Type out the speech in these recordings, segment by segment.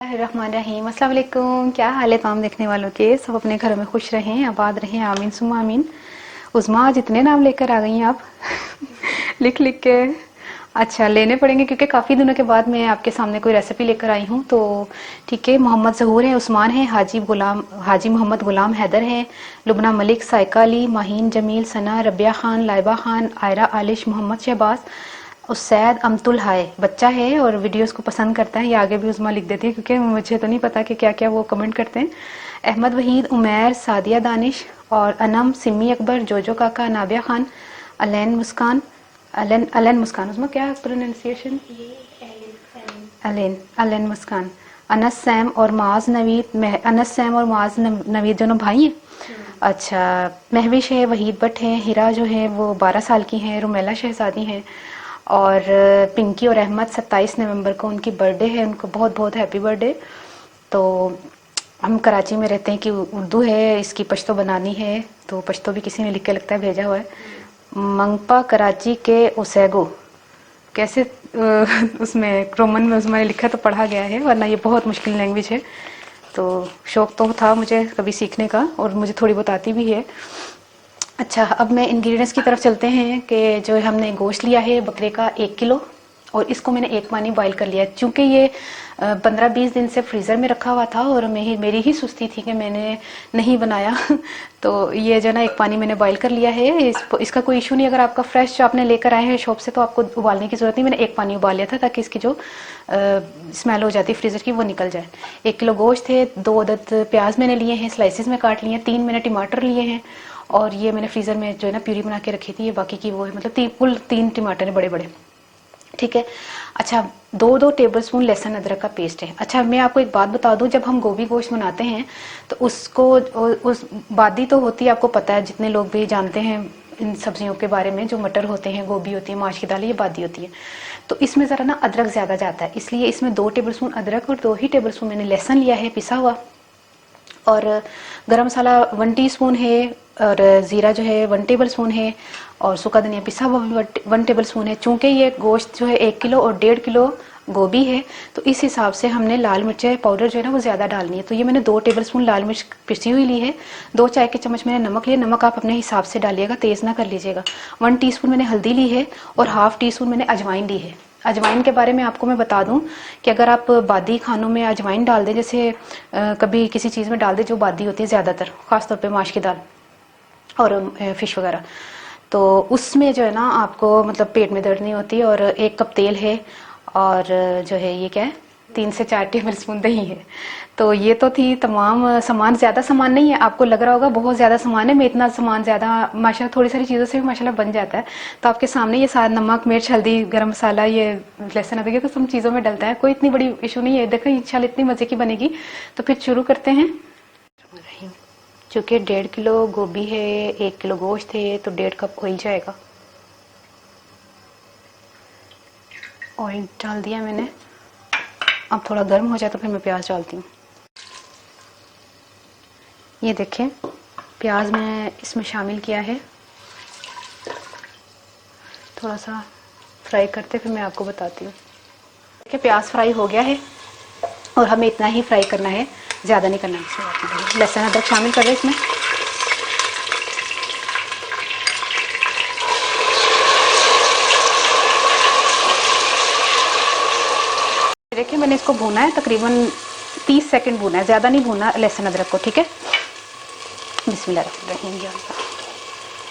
बिस्मिल्लाहिर्रहमानिर्रहीम। अस्सलाम वालेकुम। क्या हाल है तमाम देखने वालों के? सब अपने घरों में खुश रहें, आबाद रहें, आमीन सुम्मा आमीन। उज़्मा आज इतने नाम लेकर आ गई हैं आप लिख लिख के। अच्छा, लेने पड़ेंगे क्योंकि काफ़ी दिनों के बाद मैं आपके सामने कोई रेसिपी लेकर आई हूँ। तो ठीक है, मोहम्मद ज़हूर है, उस्मान है, हाजी मोहम्मद गुलाम हैदर है, लुबना मलिक, साइका अली, माहीन जमील, सना, रबिया खान, लाइबा खान, आयरा आलिश, मोहम्मद शहबाज, उसैद अमतुल हाय बच्चा है और वीडियोस को पसंद करता है। ये आगे भी उस्मा लिख देती है क्योंकि मुझे तो नहीं पता कि क्या क्या वो कमेंट करते हैं। अहमद वहीद, उमैर, सादिया दानिश और अनम, सिमी अकबर, जोजो काका, नाबिया खान, अलैन मुस्कान, अलन मुस्कान, उसमें क्या प्रोनाउंसिएशन? अलेन अलेन मुस्कान, अनस सैम और माज नवीद, अनस सैम और माज नवीद दोनों भाई हैं। अच्छा, महविश है, वहीद भट्ट है, हिरा जो है वो 12 साल की हैं, रुमेला शहजादी हैं और पिंकी और अहमद 27 नवंबर को उनकी बर्थडे है, उनको बहुत बहुत हैप्पी बर्थडे। तो हम कराची में रहते हैं कि उर्दू है, इसकी पश्तो बनानी है, तो पश्तो भी किसी ने लिख के लगता है भेजा हुआ है। मंगपा कराची के ओसेगो कैसे उसमें रोमन में उसमें लिखा तो पढ़ा गया है, वरना ये बहुत मुश्किल लैंग्वेज है। तो शौक़ तो था मुझे कभी सीखने का और मुझे थोड़ी बहुत आती भी है। अच्छा, अब मैं इंग्रेडिएंट्स की तरफ चलते हैं कि जो हमने गोश्त लिया है बकरे का 1 किलो और इसको मैंने एक पानी बॉईल कर लिया है। चूँकि ये 15-20 दिन से फ्रीज़र में रखा हुआ था और मेरी ही सुस्ती थी कि मैंने नहीं बनाया तो ये जो ना एक पानी मैंने बॉईल कर लिया है। इसका कोई इशू नहीं, अगर आपका फ्रेश जो आपने लेकर आए हैं शॉप से तो आपको उबालने की ज़रूरत नहीं। मैंने एक पानी उबाल लिया था ताकि इसकी जो स्मेल हो जाती है फ्रीज़र की वो निकल जाए। 1 किलो गोश्त है, 2 अदद प्याज मैंने लिए हैं, स्लाइसिस में काट लिए हैं, 3 मैंने टमाटर लिए हैं और ये मैंने फ्रीज़र में जो है ना प्यूरी बना के रखी थी। ये बाकी की वो है, मतलब कुल 3 टमाटर है बड़े बड़े, ठीक है। अच्छा, 2-2 टेबलस्पून लहसुन अदरक का पेस्ट है। अच्छा, मैं आपको एक बात बता दूं, जब हम गोभी गोश्त बनाते हैं तो उसको उस बादी तो होती है, आपको पता है, जितने लोग भी जानते हैं इन सब्जियों के बारे में, जो मटर होते हैं, गोभी होती है, माश की दाल, ये बादी होती है। तो इसमें ज़रा ना अदरक ज़्यादा जाता है, इसलिए इसमें 2 टेबलस्पून अदरक और 2 ही टेबलस्पून मैंने लहसुन लिया है पिसा हुआ। और गरम मसाला 1 टीस्पून है और ज़ीरा जो है 1 टेबल स्पून है और सूखा धनिया पिसा हुआ 1 टेबल स्पून है। चूँकि ये गोश्त जो है 1 किलो और 1.5 किलो गोभी है तो इस हिसाब से हमने लाल मिर्च पाउडर जो है ना वो ज़्यादा डालनी है। तो ये मैंने 2 टेबल स्पून लाल मिर्च पिसी हुई ली है, 2 चाय के चम्मच मैंने नमक लिया, नमक आप अपने हिसाब से डालिएगा, तेज़ ना कर लीजिएगा। 1 टीस्पून मैंने हल्दी ली है और हाफ टी स्पून मैंने अजवाइन ली है। अजवाइन के बारे में आपको मैं बता दूं कि अगर आप बादी खानों में अजवाइन डाल दें, जैसे कभी किसी चीज़ में डाल दें जो बादी होती है ज़्यादातर, ख़ासतौर पे माश की दाल और फिश वगैरह, तो उसमें जो है ना आपको मतलब पेट में दर्द नहीं होती। और 1 कप तेल है और जो है ये क्या है 3 से 4 टेबल स्पून दही है। तो ये तो थी तमाम सामान, ज़्यादा सामान नहीं है, आपको लग रहा होगा बहुत ज़्यादा सामान है, मैं इतना सामान ज़्यादा माशाल्लाह थोड़ी सारी चीज़ों से भी माशाल्लाह बन जाता है। तो आपके सामने ये सारा नमक मिर्च हल्दी गरम मसाला ये लहसुन अदरक तो सब चीज़ों में डलता है, कोई इतनी बड़ी इशू नहीं है। देखो इंशाल्लाह इतनी मज़े की बनेगी। तो फिर शुरू करते हैं। चूँकि 1.5 किलो गोभी है, 1 किलो गोश्त है, तो 1.5 कप ऑयल जाएगा। ऑयल डाल दिया मैंने, अब थोड़ा गर्म हो जाए तो फिर मैं प्याज डालती हूँ। ये देखें प्याज मैं इसमें शामिल किया है, थोड़ा सा फ्राई करते फिर मैं आपको बताती हूँ। देखिए प्याज फ्राई हो गया है और हमें इतना ही फ्राई करना है, ज़्यादा नहीं करना है। लहसुन अदरक शामिल कर रहे हैं इसमें। देखिए मैंने इसको भूना है, तकरीबन 30 सेकंड भूना है, ज़्यादा नहीं भूना लहसुन अदरक को, ठीक है। बिस्मिल्लाहिर्रहमानिर्रहीम,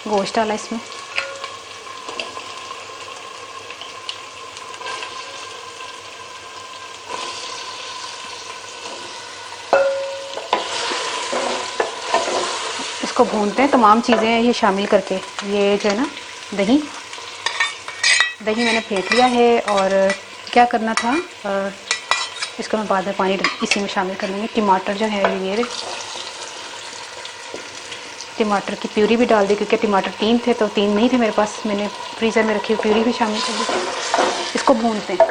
गोश्त डाला इसमें, इसको भूनते हैं तमाम चीज़ें ये शामिल करके। ये जो है ना दही मैंने फेंट लिया है और क्या करना था, इसको मैं बाद में पानी इसी में शामिल कर लूँगी। टमाटर जो है ये टमाटर की प्यूरी भी डाल दी क्योंकि टमाटर 3 थे तो 3 नहीं थे मेरे पास, मैंने फ्रीज़र में रखी हुई प्यूरी भी शामिल कर दी। इसको भूनते हैं।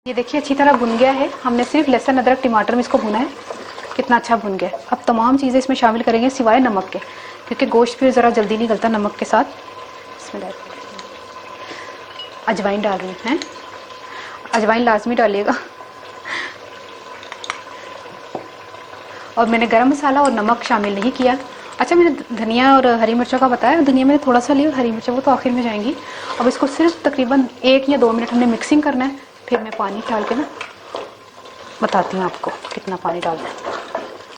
ये देखिए अच्छी तरह भुन गया है, हमने सिर्फ लहसुन अदरक टमाटर में इसको भुना है, कितना अच्छा भुन गया। अब तमाम चीज़ें इसमें शामिल करेंगे सिवाय नमक के, क्योंकि गोश्त फिर ज़रा जल्दी नहीं गलता नमक के साथ। इसमें अजवाइन डाल रही हैं, अजवाइन लाजमी डालिएगा। और मैंने गरम मसाला और नमक शामिल नहीं किया। अच्छा, मैंने धनिया और हरी मिर्चों का बताया, धनिया मैंने थोड़ा सा लिया और हरी मिर्चों वो तो आखिर में जाएंगी। अब इसको सिर्फ तकरीबन 1 या 2 मिनट हमने मिक्सिंग करना है, फिर मैं पानी डाल के ना बताती हूँ आपको कितना पानी डालना है।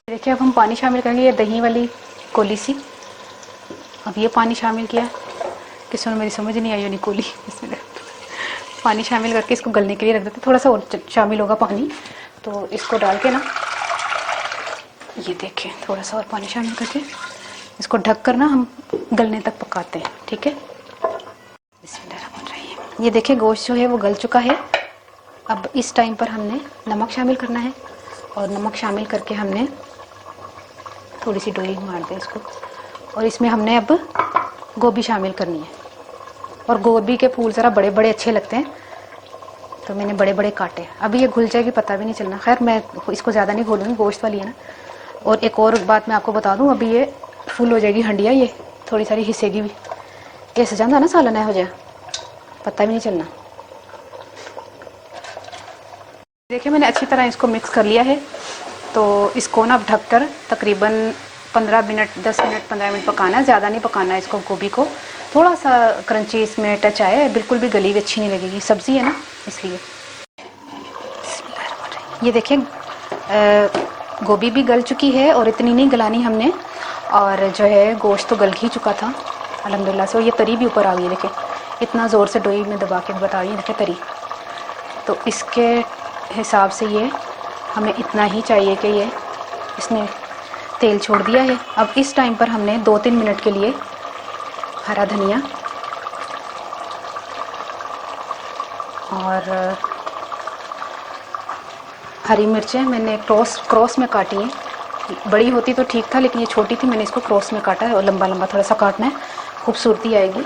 देखिए अब हम पानी शामिल करेंगे, ये दही वाली कोली सी। अब ये पानी शामिल किया, किसी ने मेरी समझ नहीं आई होनी कोली इसमें पानी शामिल करके इसको गलने के लिए रख देते, थोड़ा सा और शामिल होगा पानी। तो इसको डाल के ना, ये देखें थोड़ा सा और पानी शामिल करके इसको ढक कर ना हम गलने तक पकाते हैं, ठीक है। बिस्मिल्लाह। ये देखिए गोश्त जो है वो गल चुका है। अब इस टाइम पर हमने नमक शामिल करना है, और नमक शामिल करके हमने थोड़ी सी डोई मार दें इसको, और इसमें हमने अब गोभी शामिल करनी है। और गोभी के फूल ज़रा बड़े बड़े अच्छे लगते हैं, तो मैंने बड़े बड़े काटे। अभी ये घुल जाएगी पता भी नहीं चलना। खैर मैं इसको ज़्यादा नहीं घोलूँगी, गोश्त वाली है ना। और एक और बात मैं आपको बता दूँ, अभी ये फुल हो जाएगी हंडिया, ये थोड़ी सारी हिस्सेगी भी, ये सजाना ना सालन है हो जाए, पता भी नहीं चलना। देखिए मैंने अच्छी तरह इसको मिक्स कर लिया है। तो इसको ना ढककर तकरीबन 15 मिनट 10 मिनट 15 मिनट पकाना है, ज़्यादा नहीं पकाना है इसको। गोभी को थोड़ा सा क्रंची इसमें टच आए, बिल्कुल भी गली हुई अच्छी नहीं लगेगी, सब्ज़ी है ना इसलिए। ये देखिए गोभी भी गल चुकी है, और इतनी नहीं गलानी हमने, और जो है गोश्त तो गल ही चुका था अल्हम्दुलिल्लाह से। और ये तरी भी ऊपर आ गई, देखिए इतना ज़ोर से डोई में दबा के बता रही है, देखिए तरी। तो इसके हिसाब से ये हमें इतना ही चाहिए कि ये इसने तेल छोड़ दिया है। अब इस टाइम पर हमने 2-3 मिनट के लिए हरा धनिया और हरी मिर्चें मैंने क्रॉस में काटी हैं। बड़ी होती तो ठीक था, लेकिन ये छोटी थी, मैंने इसको क्रॉस में काटा है, और लंबा लंबा थोड़ा सा काटना है, खूबसूरती आएगी।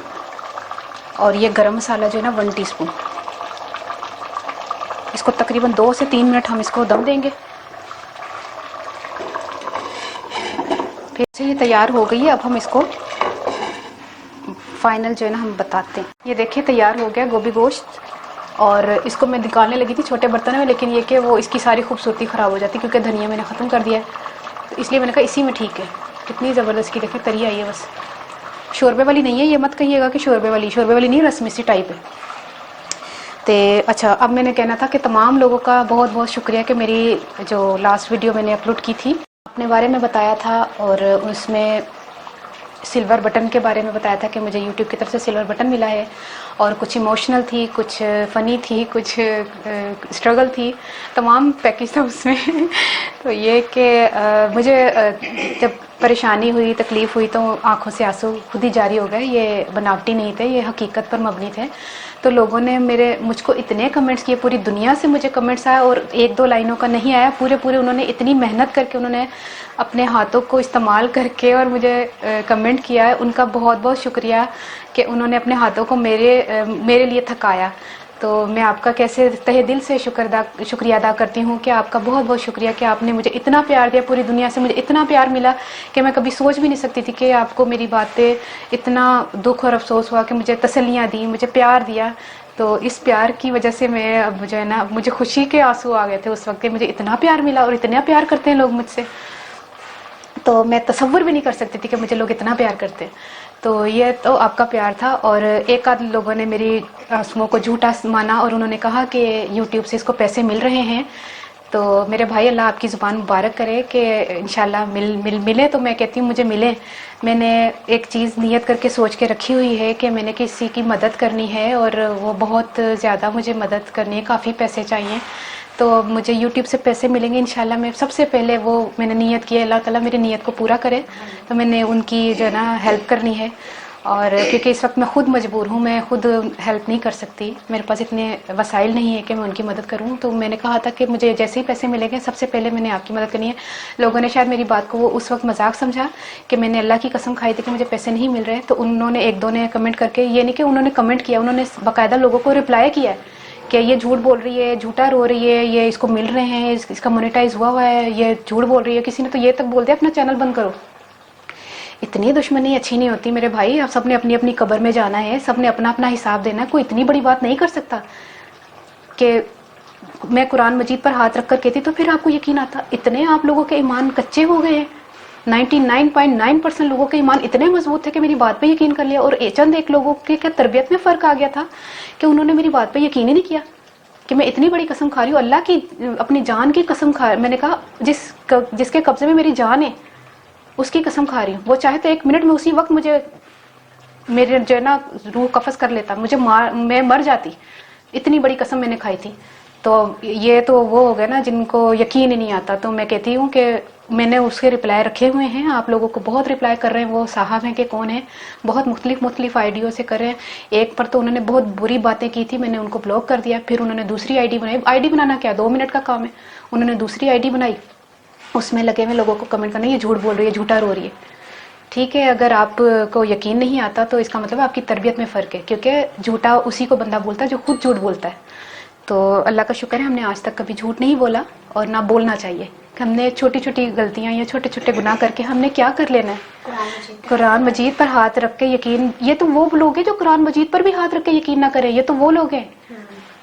और ये गरम मसाला जो है ना 1 टीस्पून, इसको तकरीबन 2 से 3 मिनट हम इसको दम देंगे। फिर से ये तैयार हो गई है। अब हम इसको फाइनल जो है ना हम बताते हैं। ये देखिए तैयार हो गया गोभी गोश्त, और इसको मैं निकालने लगी थी छोटे बर्तन में, लेकिन ये कि वो इसकी सारी खूबसूरती ख़राब हो जाती, क्योंकि धनिया मैंने ख़त्म कर दिया है, तो इसलिए मैंने कहा इसी में ठीक है। कितनी ज़बरदस्त की देखिए तरी आई है, बस शोरबे वाली नहीं है। ये मत कहिएगा कि शोरबे वाली नहीं, रस मिसी टाइप है। तो अच्छा, अब मैंने कहना था कि तमाम लोगों का बहुत बहुत शुक्रिया कि मेरी जो लास्ट वीडियो मैंने अपलोड की थी, अपने बारे में बताया था, और उसमें सिल्वर बटन के बारे में बताया था कि मुझे यूट्यूब की तरफ से सिल्वर बटन मिला है, और कुछ इमोशनल थी, कुछ फ़नी थी, कुछ स्ट्रगल थी, तमाम पैकेज था उसमें। तो ये कि मुझे जब परेशानी हुई, तकलीफ़ हुई, तो आंखों से आंसू खुद ही जारी हो गए। ये बनावटी नहीं थे, ये हकीकत पर मबनी थे। तो लोगों ने मुझको इतने कमेंट्स किए, पूरी दुनिया से मुझे कमेंट्स आया, और 1-2 लाइनों का नहीं आया, पूरे उन्होंने इतनी मेहनत करके, उन्होंने अपने हाथों को इस्तेमाल करके और मुझे कमेंट किया है। उनका बहुत बहुत शुक्रिया कि उन्होंने अपने हाथों को मेरे लिए थकाया। तो मैं आपका कैसे तहे दिल से शुक्रिया अदा करती हूँ कि आपका बहुत बहुत शुक्रिया कि आपने मुझे इतना प्यार दिया। पूरी दुनिया से मुझे इतना प्यार मिला कि मैं कभी सोच भी नहीं सकती थी कि आपको मेरी बातें इतना दुख और अफसोस हुआ कि मुझे तसल्लियाँ दी, मुझे प्यार दिया। तो इस प्यार की वजह से मैं अब जो है ना, मुझे खुशी के आंसू आ गए थे उस वक्त, मुझे इतना प्यार मिला और इतना प्यार करते हैं लोग मुझसे, तो मैं तसव्वुर भी नहीं कर सकती थी कि मुझे लोग इतना प्यार करते हैं। तो ये तो आपका प्यार था। और एक आध लोगों ने मेरी आंसुओं को झूठा माना, और उन्होंने कहा कि यूट्यूब से इसको पैसे मिल रहे हैं। तो मेरे भाई, अल्लाह आपकी ज़ुबान मुबारक करे कि इंशाल्लाह मिले। तो मैं कहती हूँ मुझे मिले। मैंने एक चीज़ नियत करके सोच के रखी हुई है कि मैंने किसी की मदद करनी है, और वो बहुत ज़्यादा मुझे मदद करनी है, काफ़ी पैसे चाहिए। तो मुझे YouTube से पैसे मिलेंगे इंशाल्लाह। मैं सबसे पहले वो मैंने नियत की है, अल्लाह ताला मेरी नियत को पूरा करे। तो मैंने उनकी जो है ना हेल्प करनी है, और क्योंकि इस वक्त मैं खुद मजबूर हूँ, मैं खुद हेल्प नहीं कर सकती, मेरे पास इतने वसाइल नहीं है कि मैं उनकी मदद करूँ। तो मैंने कहा था कि मुझे जैसे ही पैसे मिलेंगे सबसे पहले मैंने आपकी मदद करनी है। लोगों ने शायद मेरी बात को वो उस वक्त मजाक समझा कि मैंने अल्लाह की कसम खाई थी कि मुझे पैसे नहीं मिल रहे। तो उन्होंने 1-2 ने कमेंट करके, ये नहीं कि उन्होंने कमेंट किया, उन्होंने बाकायदा लोगों को रिप्लाई किया कि ये झूठ बोल रही है, झूठा रो रही है, ये इसको मिल रहे हैं, इसका मोनेटाइज हुआ है, ये झूठ बोल रही है। किसी ने तो ये तक बोल दिया अपना चैनल बंद करो। इतनी दुश्मनी अच्छी नहीं होती मेरे भाई। आप सबने अपनी अपनी कब्र में जाना है, सबने अपना अपना हिसाब देना है। कोई इतनी बड़ी बात नहीं कर सकता कि मैं कुरान मजीद पर हाथ रख कर कहती तो फिर आपको यकीन आता। इतने आप लोगों के ईमान कच्चे हो गए हैं, 99.9% लोगों के ईमान इतने मजबूत थे कि मेरी बात पे यकीन कर लिया। और चंद एक लोगों के क्या तरबियत में फ़र्क आ गया था कि उन्होंने मेरी बात पे यकीन ही नहीं किया कि मैं इतनी बड़ी कसम खा रही हूँ, अल्लाह की अपनी जान की कसम खा। मैंने कहा जिसके कब्जे में मेरी जान है उसकी कसम खा रही हूँ, वो चाहे तो 1 मिनट में उसी वक्त मुझे मेरे जो है ना रूह कफस कर लेता, मैं मर जाती, इतनी बड़ी कसम मैंने खाई थी। तो ये तो वो हो गया ना जिनको यकीन ही नहीं आता। तो मैं कहती हूँ कि मैंने उसके रिप्लाई रखे हुए हैं, आप लोगों को बहुत रिप्लाई कर रहे हैं, वो साहब हैं कि कौन है, बहुत मुख्तलिफ आईडियों से कर रहे हैं। एक पर तो उन्होंने बहुत बुरी बातें की थी, मैंने उनको ब्लॉक कर दिया। फिर उन्होंने दूसरी आईडी बनाई, आईडी बनाना क्या 2 मिनट का काम है, उन्होंने दूसरी आईडी बनाई, उसमें लगे हुए लोगों को कमेंट करना ये झूठ बोल रही है, झूठा रो रही है। ठीक है, अगर आपको यकीन नहीं आता तो इसका मतलब आपकी तरबियत में फ़र्क है, क्योंकि झूठा उसी को बंदा बोलता है जो खुद झूठ बोलता है। तो अल्लाह का शुक्र है हमने आज तक कभी झूठ नहीं बोला और ना बोलना चाहिए। हमने छोटी छोटी गलतियां या छोटे छोटे गुनाह करके हमने क्या कर लेना है, कुरान मजीद पर हाथ रख के यकीन। ये तो वो लोग हैं जो कुरान मजीद पर भी हाथ रख के यकीन ना करें, ये तो वो लोग हैं।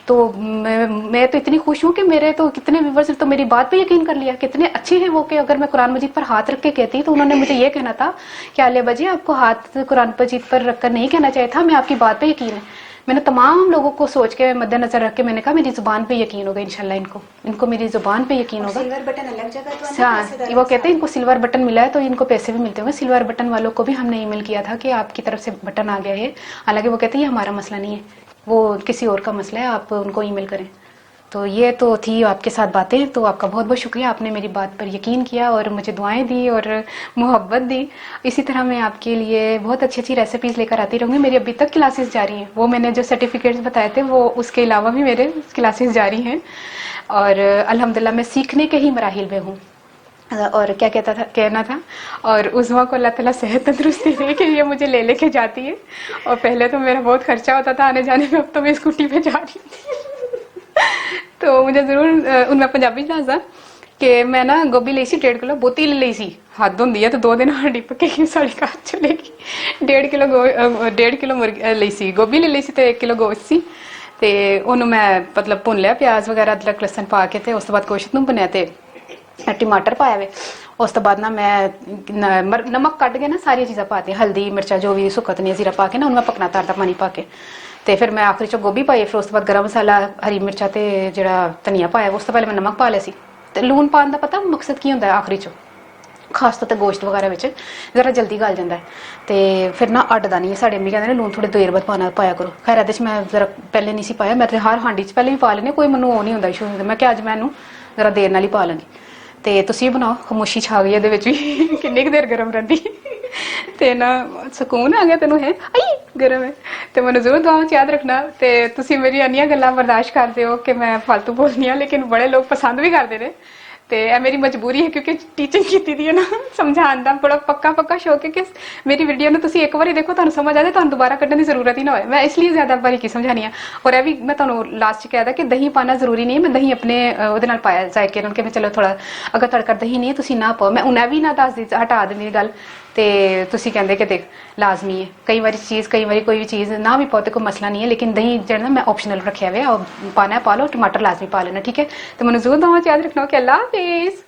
तो मैं तो इतनी खुश हूँ कि मेरे तो कितने व्यूवर्स तो मेरी बात पे यकीन कर लिया, कितने अच्छे हैं वो कि अगर मैं कुरान मजीद पर हाथ रख के कहती तो उन्होंने मुझे ये कहना था कि आलिया बाजी आपको हाथ कुरान मजीद पर रखकर नहीं कहना चाहिए था, मैं आपकी बात पे यकीन है। मैंने तमाम लोगों को सोच के मद्देनजर रख के मैंने कहा मेरी जुबान पे यकीन होगा इंशाल्लाह, इनको मेरी जुबान पे यकीन होगा। सिल्वर बटन अलग जगह तो हाँ, वो कहते हैं इनको सिल्वर बटन मिला है तो इनको पैसे भी मिलते होंगे। सिल्वर बटन वालों को भी हमने ईमेल किया था कि आपकी तरफ से बटन आ गया है, हालांकि वो कहते हैं ये हमारा मसला नहीं है, वो किसी और का मसला है, आप उनको ईमेल करें। तो ये तो थी आपके साथ बातें। तो आपका बहुत बहुत शुक्रिया, आपने मेरी बात पर यकीन किया और मुझे दुआएं दी और मोहब्बत दी। इसी तरह मैं आपके लिए बहुत अच्छी अच्छी रेसिपीज़ लेकर आती रहूँगी। मेरी अभी तक क्लासेस जारी हैं, वो मैंने जो सर्टिफिकेट्स बताए थे वो उसके अलावा भी मेरे क्लासेस जारी हैं और अल्हम्दुलिल्लाह मैं सीखने के ही मराहिल में हूँ। और क्या कहना था, और उज़्मा को अल्लाह ताला सेहत तंदुरुस्ती दे कि ये मुझे ले लेके जाती है। और पहले तो मेरा बहुत खर्चा होता था आने जाने में, अब तो मैं स्कूटी पे जा रही थी। तो मुझे जरूर उनमें पंजाबी दसदा कि मैं ना गोभी ली सी 1.5 किलो, बहुती ली सी, हद होंदी है तो 2 दिन हांडी पकेगी साड़ी घर चलेगी। 1.5 किलो मुर्गी ली सी, गोभी ले ली सी ते 1 किलो गोश्त सी। ते ओनू मैं मतलब भुन लिया प्याज वगैरह अदरक लसन पा के, ते उस तो बाद गोश्त नूं भुनिया ते टमाटर पाया वे। उस तो बाद ना मैं नमक कट के ना सारी चीज़ां पाती, हल्दी मिर्चा जो भी सुक्का धनिया जीरा पा के ना उन्हें पकना तारदा पानी पा के, ते फिर मैं आखिरी च गोभी पाई, फिर उस तो बाद गर्म मसाला हरी मिर्चा ते जेड़ा धनिया पाया, उस तो पहले मैं नमक पा लिया सी। ते लून पाने का पता मकसद की होंदा है आखिरी च, खास तौर ते गोश्त वगैरह विच जरा जल्दी गल जाता है। ते फिर ना अड्डदा नहीं है, साढ़े अम्मी कहते हैं लून थोड़ी देर बाद पाया करो। खैर एहदे च मैं जरा पहले नहीं सी पाया, मैं तो हर हांडी च पहले भी पा लेने, कोई मैनूं ओह नहीं होंदा इशू, मैं क्या अज मैं जरा देर नाल ही पा लांगी। ते तुसीं बनाओ, खामोशी छा गई ਇਹਦੇ ਵਿੱਚ ਵੀ ਕਿੰਨੀ ਕੁ ਦੇਰ ਗਰਮ ਰਹਿੰਦੀ ਤੇ ਨਾ ਸਕੂਨ ਆ ਗਿਆ ਤੈਨੂੰ ਹੈ ਆਈ ਗਰਮ ਹੈ। ਤੇ ਮੈਨੂੰ ਜ਼ਰੂਰ ਦੁਆਵਾਂ ਚ ਯਾਦ ਰੱਖਣਾ ਤੇ ਤੁਸੀਂ ਮੇਰੀ ਅੰਨੀਆਂ ਗੱਲਾਂ ਬਰਦਾਸ਼ਤ ਕਰਦੇ ਹੋ ਕਿ ਮੈਂ ਫालतू ਬੋਲਦੀ ਆ, ਲੇਕਿਨ ਬੜੇ ਲੋਕ ਪਸੰਦ ਵੀ ਕਰਦੇ ਨੇ ਤੇ ਇਹ ਮੇਰੀ ਮਜਬੂਰੀ ਹੈ ਕਿਉਂਕਿ ਟੀਚਿੰਗ ਕੀਤੀ ਦੀ ਹੈ ਨਾ, ਸਮਝਾਉਣ ਦਾ ਬੜਾ ਪੱਕਾ ਸ਼ੌਕ ਹੈ ਕਿ ਮੇਰੀ ਵੀਡੀਓ ਨੂੰ ਤੁਸੀਂ ਇੱਕ ਵਾਰੀ ਦੇਖੋ ਤੁਹਾਨੂੰ ਸਮਝ ਆ ਜਾਏ, ਤੁਹਾਨੂੰ ਦੁਬਾਰਾ ਕੱਢਣ ਦੀ ਜ਼ਰੂਰਤ ਹੀ ਨਾ ਹੋਏ। मैं इसलिए ज़्यादा बारीकी समझानी है। और यह भी मैं ਤੁਹਾਨੂੰ लास्ट च कहता कि दही पाना जरूरी नहीं है, मैं दही अपने ਉਹਦੇ ਨਾਲ ਪਾਇਆ जायके ਨਾਲ ਕਿ मैं चलो थोड़ा अगर ਤੁਹਾਡੇ ਘਰ दही नहीं है ਤੁਸੀਂ ना पाओ, मैं उन्हें भी ना दस दी हटा देनी गल। ਤੇ ਤੁਸੀਂ ਕਹਿੰਦੇ ਕਿ ਦੇਖ ਲਾਜ਼ਮੀ ਹੈ ਕਈ ਵਾਰੀ ਚੀਜ਼, ਕਈ ਵਾਰੀ ਕੋਈ ਵੀ ਚੀਜ਼ ना भी पाओ तो कोई मसला नहीं है, लेकिन दही ਜਿਹੜਾ मैं ऑप्शनल रखा हुआ है, पाना है पा लो, टमाटर लाजमी पा लेना, ठीक है। तो मैंने जरूर दुआ याद रखना कि अल्लाह हाफिज़।